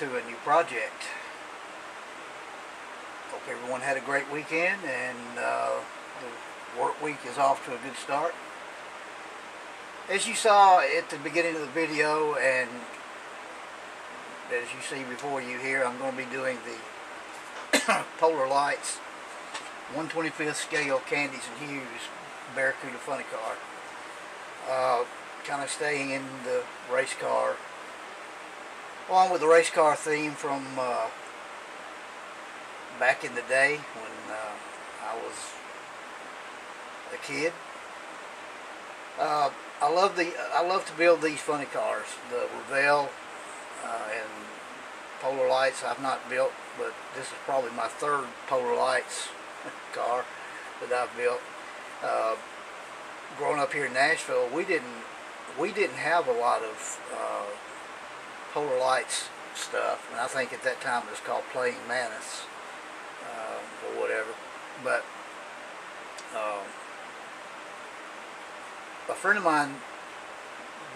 to a new project. Hope everyone had a great weekend, and the work week is off to a good start. As you saw at the beginning of the video, and as you see before you here, I'm going to be doing the Polar Lights 1/25th scale Candies and Hughes Barracuda funny car. Kind of staying in the race car, along with the race car theme from back in the day when I was a kid. I love to build these funny cars. The Revell and Polar Lights I've not built, but this is probably my third Polar Lights car that I've built. Growing up here in Nashville, we didn't have a lot of Polar Lights stuff, and I think at that time it was called Playing Manus or whatever. But a friend of mine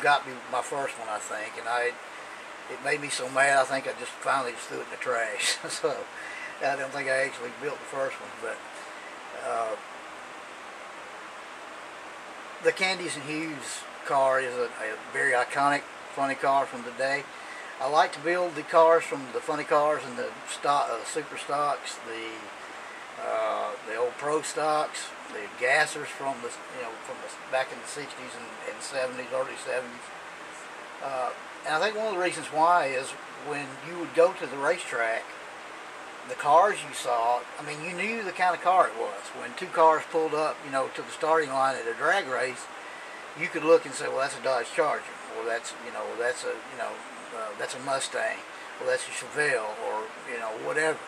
got me my first one, I think, and it made me so mad I think I just finally just threw it in the trash. So I don't think I actually built the first one, but the Candies and Hughes car is a very iconic funny car from the day. I like to build the cars from the funny cars and the super stocks, the old pro stocks, the gassers from the back in the 60s and 70s, early 70s. And I think one of the reasons why is when you would go to the racetrack, the cars you saw, I mean, you knew the kind of car it was. When two cars pulled up, to the starting line at a drag race, you could look and say, well, that's a Dodge Charger, or that's a Mustang, or that's a Chevelle, or whatever.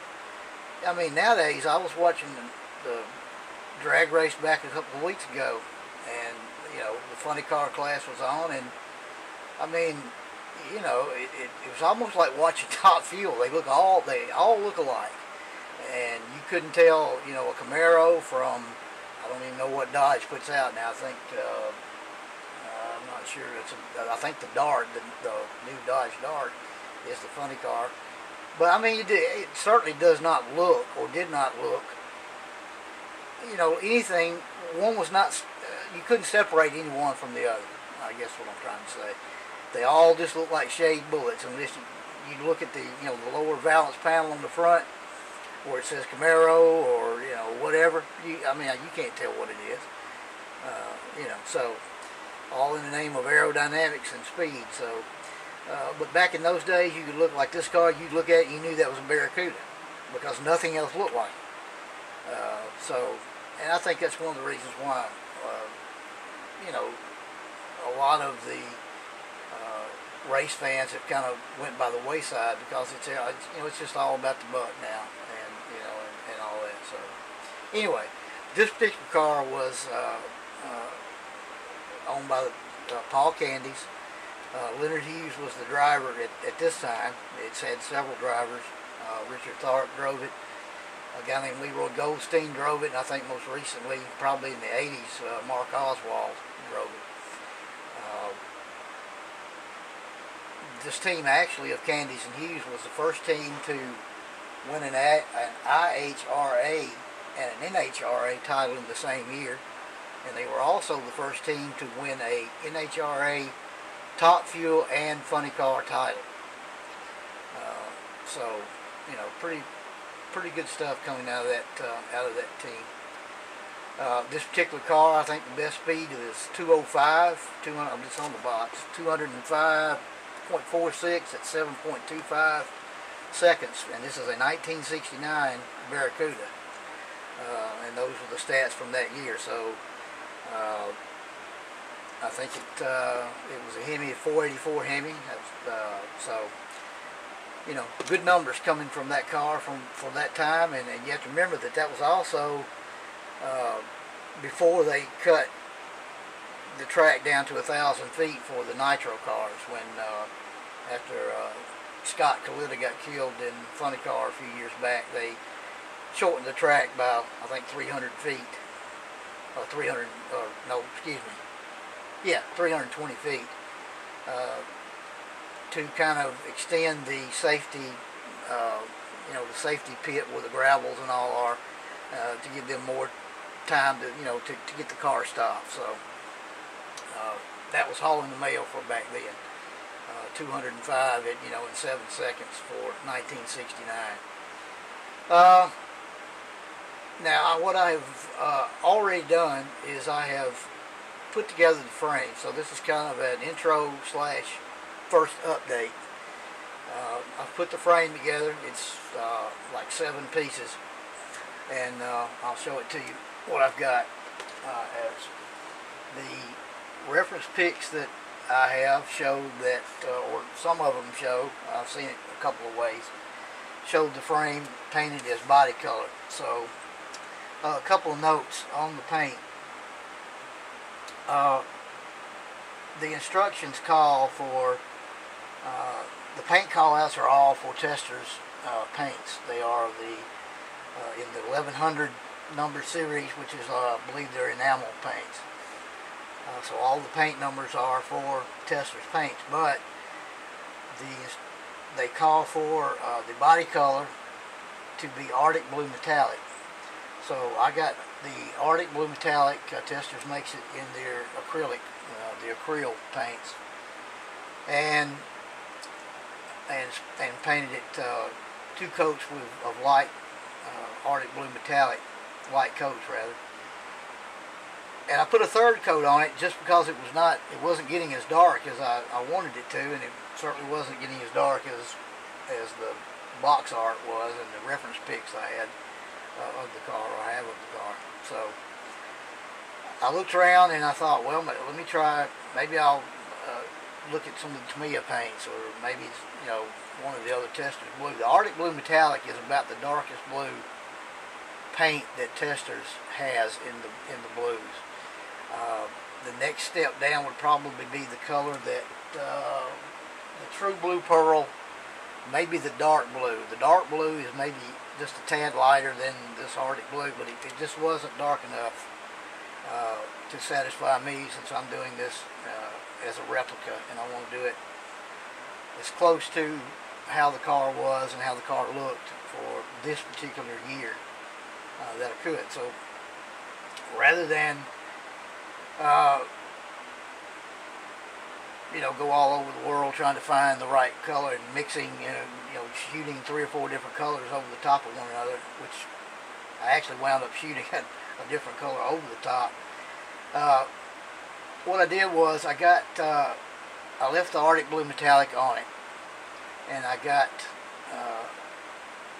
I mean, nowadays I was watching the drag race back a couple of weeks ago, and the funny car class was on, and I mean, it was almost like watching Top Fuel. They all look alike, and you couldn't tell a Camaro from, I don't even know what Dodge puts out now. I think I'm not sure. I think the Dart, the new Dodge Dart, is the funny car. But I mean, it certainly does not look, or did not look, anything. One was not. You couldn't separate any one from the other. I guess what I'm trying to say. They all just look like shaved bullets, unless you look at the the lower valance panel on the front, where it says Camaro or whatever. I mean, you can't tell what it is. So all in the name of aerodynamics and speed. So, but back in those days, you could look like this car. You'd look at it, and you knew that was a Barracuda because nothing else looked like it. And I think that's one of the reasons why a lot of the race fans have kind of went by the wayside, because it's just all about the buck now, and all that. So anyway, this particular car was owned by Paul Candies. Leonard Hughes was the driver at this time. It's had several drivers. Richard Tharp drove it. A guy named Leroy Goldstein drove it, and I think most recently, probably in the 80s, Mark Oswald drove it. This team actually of Candies and Hughes was the first team to win an IHRA and an NHRA title in the same year, and they were also the first team to win a NHRA Top Fuel and Funny Car title. So pretty good stuff coming out of that team. This particular car, I think the best speed is 205. It's on the box. 205.46 at 7.25 seconds, and this is a 1969 Barracuda, and those were the stats from that year. So I think it was a Hemi, a 484 Hemi. Good numbers coming from that car from that time, and you have to remember that was also before they cut the track down to 1,000 feet for the nitro cars, when after Scott Kalita got killed in funny car a few years back, they shortened the track by, I think, 300 feet, or 320 feet. to kind of extend the safety, the safety pit where the gravels and all are, to give them more time to, to get the car stopped. So that was hauling the mail for back then. 205 in 7 seconds for 1969. Now what I have already done is I have put together the frame. So this is kind of an intro slash first update. I've put the frame together. It's like 7 pieces, and I'll show it to you what I've got. As the reference pics that I have showed that, or some of them show, I've seen it a couple of ways, showed the frame painted as body color. So a couple of notes on the paint. The instructions call for, the paint call-outs are all for Testors paints. They are in the 1100 number series, which is, I believe they're enamel paints. So all the paint numbers are for Testors paints, but they call for the body color to be Arctic Blue Metallic. So I got the Arctic Blue Metallic. Testors makes it in their acrylic, the acryl paints, and painted it 2 coats of light Arctic Blue Metallic, light coats rather. And I put a 3rd coat on it just because it wasn't getting as dark as I wanted it to, and it certainly wasn't getting as dark as the box art was and the reference pics I had of the car, or I have of the car. So I looked around and I thought, well, let me try, maybe I'll look at some of the Tamiya paints, or maybe it's, one of the other Testors blue. The Arctic Blue Metallic is about the darkest blue paint that Testors has in the blues. The next step down would probably be the color that the True Blue Pearl, maybe the dark blue. The dark blue is maybe just a tad lighter than this Arctic Blue, but it just wasn't dark enough to satisfy me, since I'm doing this as a replica, and I want to do it as close to how the car was and how the car looked for this particular year that I could. So rather than go all over the world trying to find the right color and mixing, shooting 3 or 4 different colors over the top of one another, which I actually wound up shooting a different color over the top. What I did was I left the Arctic Blue Metallic on it, and I got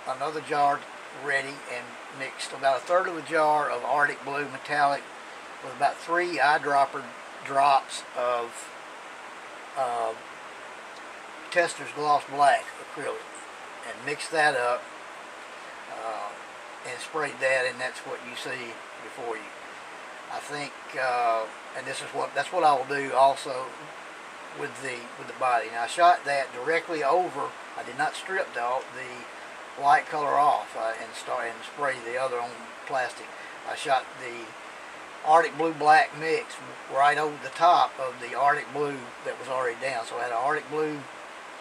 another jar ready and mixed about 1/3 of a jar of Arctic Blue Metallic with about 3 eyedropper drops of Testors Gloss Black acrylic, and mixed that up and sprayed that, and that's what you see before you. I think, and that's what I will do also with the body. Now I shot that directly over. I did not strip the light color off and spray the other on plastic. I shot the Arctic Blue Black mix right over the top of the Arctic Blue that was already down. So I had an Arctic Blue,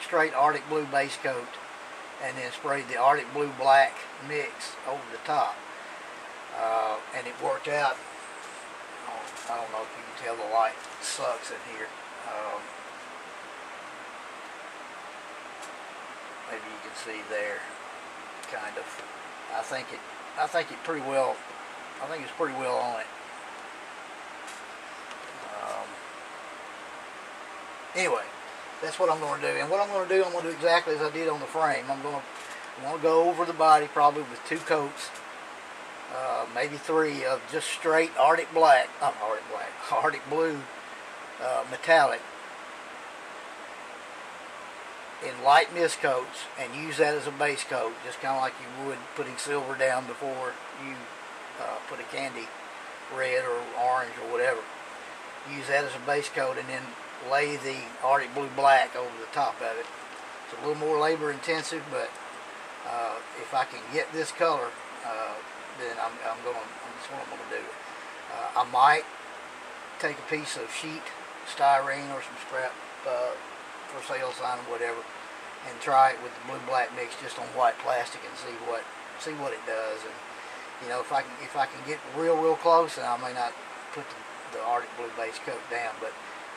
straight Arctic Blue base coat, and then sprayed the Arctic Blue Black mix over the top. And it worked out. I don't know if you can tell, the light sucks in here. Maybe you can see there, kind of. I think it's pretty well on it. Anyway, that's what I'm going to do. And what I'm going to do, I'm going to do exactly as I did on the frame. I'm going to go over the body probably with 2 coats, maybe 3 of just straight Arctic Blue metallic in light mist coats, and use that as a base coat, just kind of like you would putting silver down before you put a candy red or orange or whatever. Use that as a base coat, and then lay the Arctic Blue Black over the top of it. It's a little more labor intensive, but if I can get this color, then that's what I'm going to do. I might take a piece of sheet styrene or some scrap for sale sign or whatever, and try it with the blue-black mix just on white plastic and see what it does. And you know, if I can get real close, and I may not put the Arctic Blue base coat down, but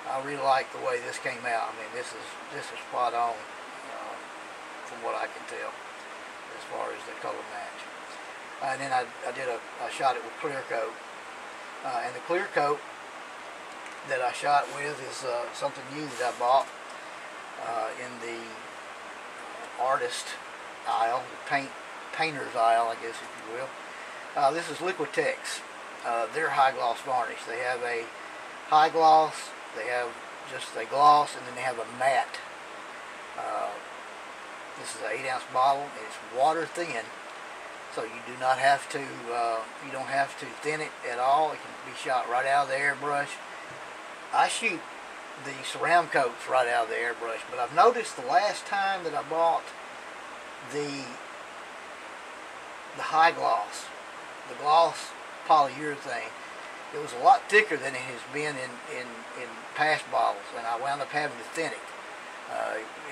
I really like the way this came out. I mean, this is spot on from what I can tell as far as the color match. And then I shot it with clear coat, and the clear coat that I shot with is something new that I bought in the artist aisle, the painter's aisle, I guess, if you will. This is Liquitex. Their high gloss varnish. They have a high gloss, they have just a gloss, and then they have a matte. This is an 8-ounce bottle. It's water thin, so you do not have to. You don't have to thin it at all. It can be shot right out of the airbrush. I shoot the ceramic coats right out of the airbrush, but I've noticed the last time that I bought the high gloss, the gloss polyurethane, it was a lot thicker than it has been in past bottles, and I wound up having to thin it.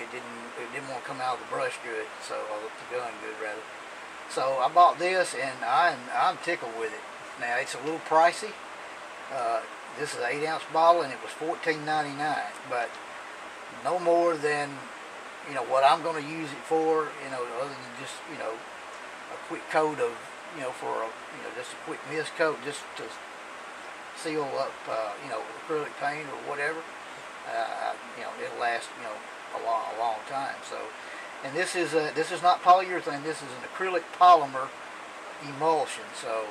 It didn't want to come out of the brush good, so the gun good rather. So I bought this, and I'm tickled with it. Now it's a little pricey. This is an 8-ounce bottle, and it was $14.99, but no more than what I'm going to use it for. Other than just a quick coat of for just a quick mist coat, just to seal up acrylic paint or whatever. It'll last a long time. So, and this is not polyurethane. This is an acrylic polymer emulsion. So,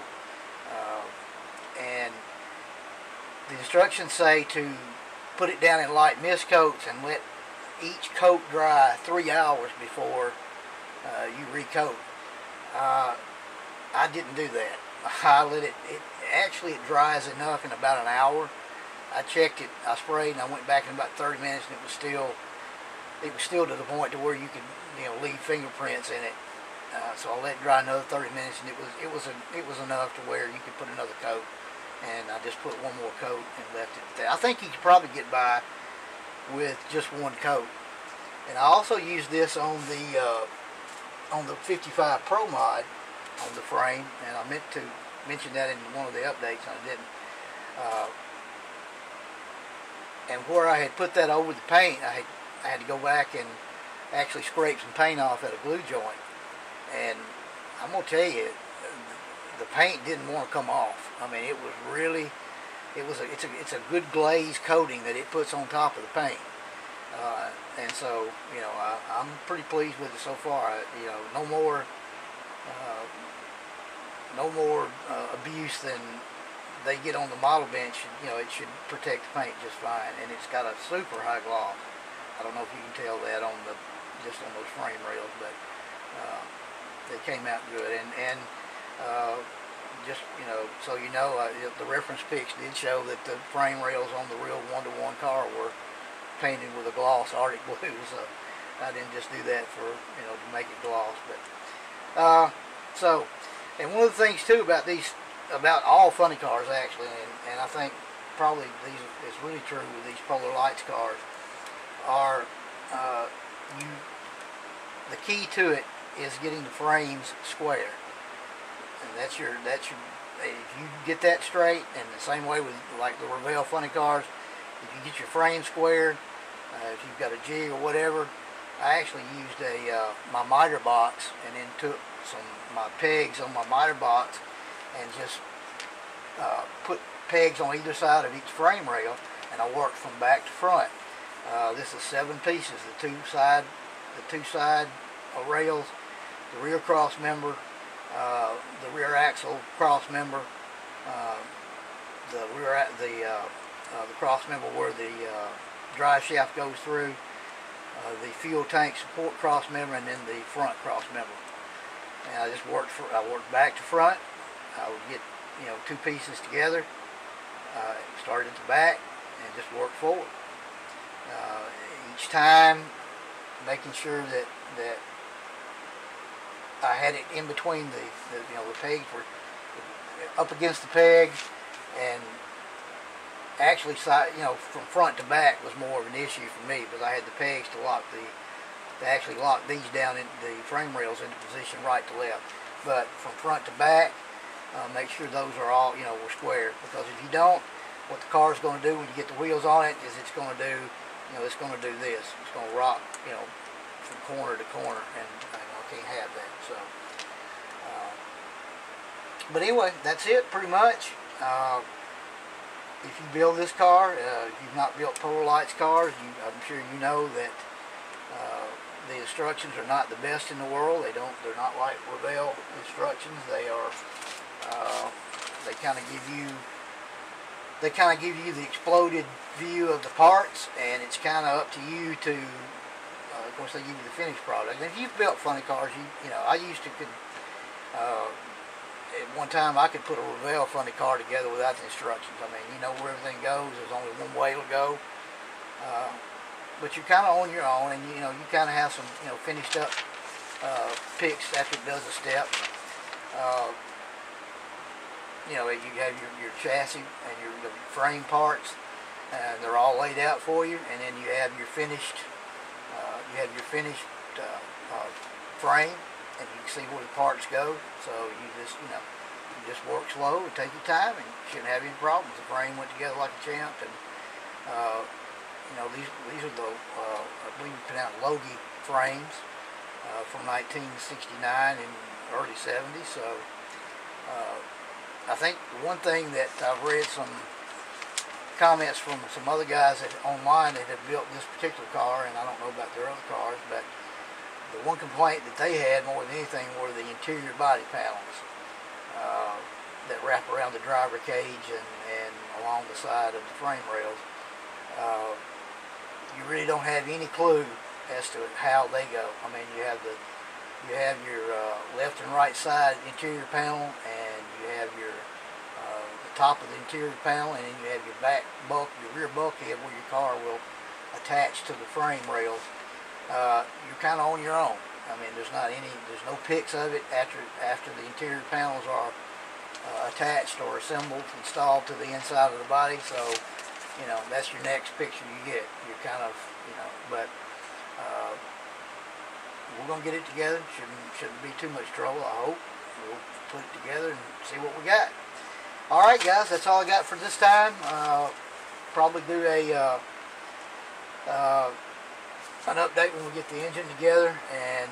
and the instructions say to put it down in light mist coats and let each coat dry 3 hours before you recoat. I didn't do that. I let it actually it dries enough in about an hour. I checked it, I sprayed, and I went back in about 30 minutes, and it was still to the point to where you could leave fingerprints in it. So I let it dry another 30 minutes, and it was enough to where you could put another coat. And I just put one more coat and left it at that. I think you could probably get by with just one coat. And I also used this on the 55 Pro mod on the frame, and I meant to mention that in one of the updates, and I didn't. And where I had put that over the paint, I had to go back and actually scrape some paint off at a glue joint. And I'm gonna tell you, the paint didn't want to come off. I mean, it was really, it's a good glaze coating that it puts on top of the paint. And so, I'm pretty pleased with it so far. No more abuse than they get on the model bench. It should protect the paint just fine, and it's got a super high gloss. I don't know if you can tell that just on those frame rails, but they came out good. And just so the reference pics did show that the frame rails on the real 1-to-1 car were painted with a gloss Arctic Blue. So I didn't just do that for to make it gloss, but and one of the things too about all funny cars actually, and I think probably is really true with these Polar Lights cars, are the key to it is getting the frames square. And that's your if you get that straight, and the same way with like the Revell funny cars, if you get your frame square, if you've got a jig or whatever. I actually used my miter box, and then took my pegs on my miter box and just put pegs on either side of each frame rail, and I worked from back to front. This is 7 pieces: the two side rails, the rear cross member, the rear axle cross member, the cross member where the drive shaft goes through, the fuel tank support cross member, and then the front cross member. And I just worked back to front. I would get 2 pieces together, start at the back, and just work forward. Each time making sure that I had it in between the pegs were up against the pegs, and actually, you know, from front to back was more of an issue for me because I had the pegs to actually lock these down in the frame rails into position right to left. But from front to back, make sure those are all, you know, were square, because if you don't, what the car is going to do when you get the wheels on it is it's going to do, you know, it's going to do this. It's going to rock, you know, from corner to corner, and I can't have that. So, but anyway, that's it pretty much. If you build this car, if you've not built Polar Lights cars, I'm sure you know that the instructions are not the best in the world. They're not like Revell instructions. They are, they kind of give you the exploded view of the parts, and it's kind of up to you to, of course they give you the finished product. And if you've built funny cars, you know, I used to at one time I could put a Revell funny car together without the instructions. I mean, you know where everything goes. There's only one way to go. But you're kind of on your own, and you know you kind of have some, you know, finished up picks after it does a step. You know, you have your chassis and your frame parts, and they're all laid out for you, and then you have your finished frame, and you can see where the parts go. So you just work slow and take your time, and you shouldn't have any problems. The frame went together like a champ, and you know, these are the I believe you put out Logie frames from 1969 and early 70s. So I think one thing that I've read some comments from some other guys online that have built this particular car, and I don't know about their other cars, but the one complaint that they had more than anything were the interior body panels that wrap around the driver cage and along the side of the frame rails. You really don't have any clue as to how they go. I mean, you have your left and right side interior panel, and you have your the top of the interior panel, and then you have your back bulk, your rear bulkhead, where your car will attach to the frame rails. You're kind of on your own. I mean, there's no pics of it after the interior panels are attached or assembled, installed to the inside of the body. So, you know, that's your next picture you get. You're kind of, you know, but we're going to get it together. Shouldn't be too much trouble, I hope. We'll put it together and see what we got. Alright guys, that's all I got for this time. Probably do an update when we get the engine together, and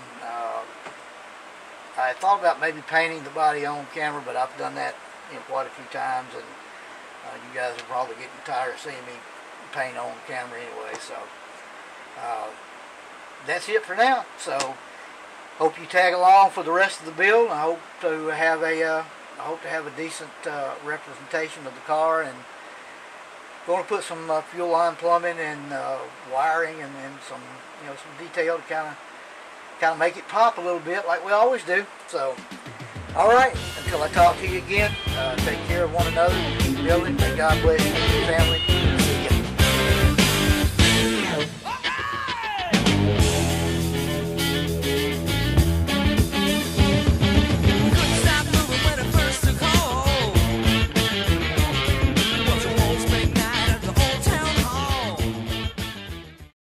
I thought about maybe painting the body on camera, but I've done that, you know, quite a few times, and you guys are probably getting tired of seeing me paint on camera anyway. So that's it for now. So hope you tag along for the rest of the build. I hope to have a decent representation of the car, and going to put some fuel line plumbing and wiring, and then some, you know, some detail to kind of make it pop a little bit like we always do. So, all right, until I talk to you again, take care of one another, keep building. May God bless you and your family.